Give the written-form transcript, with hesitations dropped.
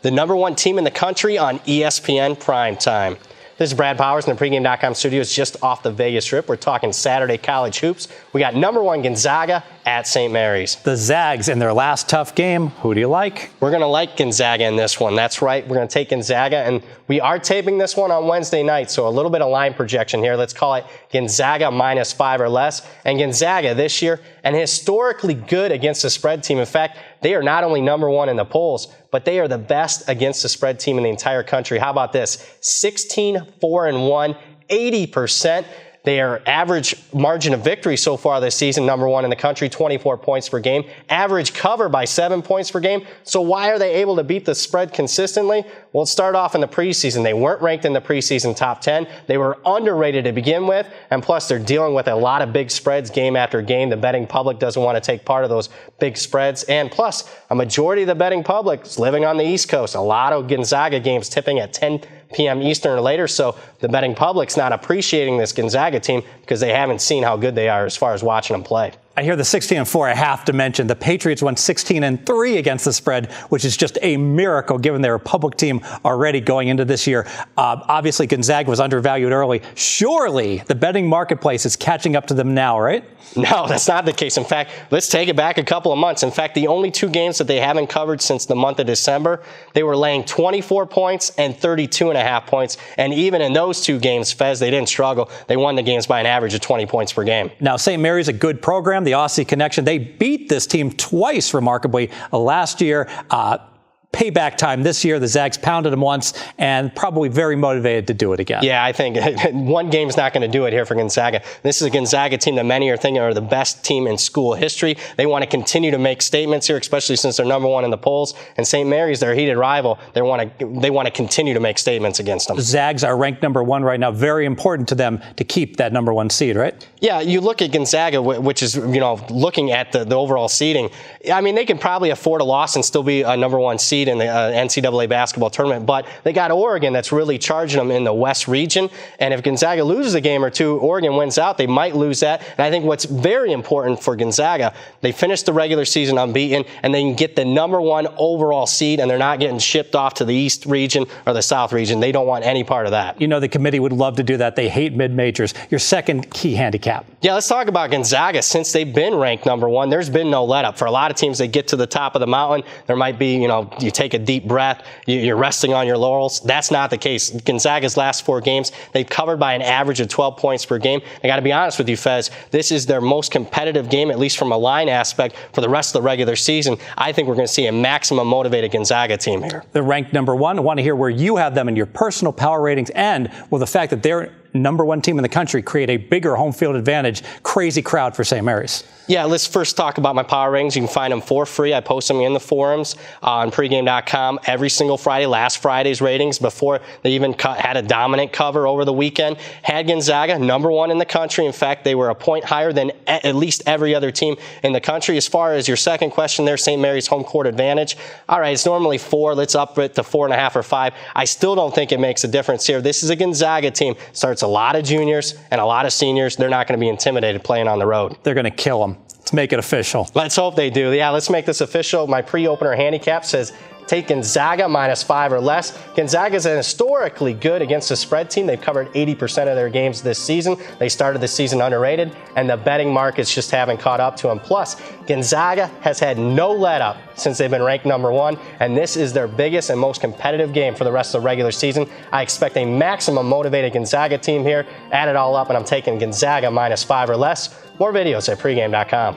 the #1 team in the country on ESPN Primetime. This is Brad Powers in the Pregame.com studios just off the Vegas Strip. We're talking Saturday college hoops. We got #1 Gonzaga at St. Mary's. The Zags in their last tough game. Who do you like? We're going to like Gonzaga in this one. That's right. We're going to take Gonzaga, and we are taping this one on Wednesday night, so a little bit of line projection here. Let's call it Gonzaga -5 or less. And Gonzaga this year, and historically good against the spread team. In fact, they are not only #1 in the polls, but they are the best against the spread team in the entire country. How about this? 16-4-1, 80%. Their average margin of victory so far this season, #1 in the country, 24 points per game. Average cover by 7 points per game. So why are they able to beat the spread consistently? Well, it started off in the preseason. They weren't ranked in the preseason top 10. They were underrated to begin with. And plus, they're dealing with a lot of big spreads game after game. The betting public doesn't want to take part of those big spreads. And plus, a majority of the betting public is living on the East Coast. A lot of Gonzaga games tipping at 10 p.m. Eastern or later, so the betting public's not appreciating this Gonzaga team because they haven't seen how good they are as far as watching them play. I hear the 16-4. I have to mention the Patriots won 16-3 against the spread, which is just a miracle given they're a public team already going into this year. Obviously, Gonzaga was undervalued early. Surely the betting marketplace is catching up to them now, right? No, that's not the case. In fact, let's take it back a couple of months. In fact, the only 2 games that they haven't covered since the month of December, they were laying 24 points and 32.5 points. And even in those 2 games, Fez, they didn't struggle. They won the games by an average of 20 points per game. Now, St. Mary's a good program. The Aussie connection. They beat this team twice, remarkably, last year. Payback time this year. The Zags pounded them once and probably very motivated to do it again. Yeah, I think one game's not going to do it here for Gonzaga. This is a Gonzaga team that many are thinking are the best team in school history. They want to continue to make statements here, especially since they're #1 in the polls. And St. Mary's, their heated rival, they want to continue to make statements against them. The Zags are ranked #1 right now. Very important to them to keep that #1 seed, right? Yeah, you look at Gonzaga, which is, looking at the overall seeding. I mean, they can probably afford a loss and still be a #1 seed in the NCAA basketball tournament, but they got Oregon that's really charging them in the West region, and if Gonzaga loses a game or 2, Oregon wins out, they might lose that. And I think what's very important for Gonzaga, they finished the regular season unbeaten, and they can get the #1 overall seed, and they're not getting shipped off to the East region or the South region. They don't want any part of that. The committee would love to do that. They hate mid-majors. Your second key handicap. Yeah, let's talk about Gonzaga. Since they've been ranked #1, there's been no let up. For a lot of teams, they get to the top of the mountain, there might be, you take a deep breath, you're resting on your laurels. That's not the case. Gonzaga's last 4 games, they've covered by an average of 12 points per game. I got to be honest with you, Fez, this is their most competitive game, at least from a line aspect, for the rest of the regular season. I think we're going to see a maximum motivated Gonzaga team here. They're ranked #1. I want to hear where you have them in your personal power ratings, and will the fact that they're #1 team in the country create a bigger home field advantage? Crazy crowd for St. Mary's. Yeah, let's first talk about my power ratings. You can find them for free. I post them in the forums on pregame.com every single Friday. Last Friday's ratings, before they even had a dominant cover over the weekend, had Gonzaga #1 in the country. In fact, they were a point higher than at least every other team in the country. As far as your second question there, St. Mary's home court advantage. All right, it's normally 4. Let's up it to 4.5 or 5. I still don't think it makes a difference here. This is a Gonzaga team. Starts a lot of juniors and a lot of seniors. They're not going to be intimidated playing on the road. They're going to kill them. Let's make it official. Let's hope they do. Yeah, let's make this official. My pre-opener handicap says take Gonzaga -5 or less. Gonzaga is historically good against the spread team. They've covered 80% of their games this season. They started the season underrated, and the betting markets just haven't caught up to them. Plus, Gonzaga has had no let-up since they've been ranked #1, and this is their biggest and most competitive game for the rest of the regular season. I expect a maximum motivated Gonzaga team here. Add it all up, and I'm taking Gonzaga -5 or less. More videos at pregame.com.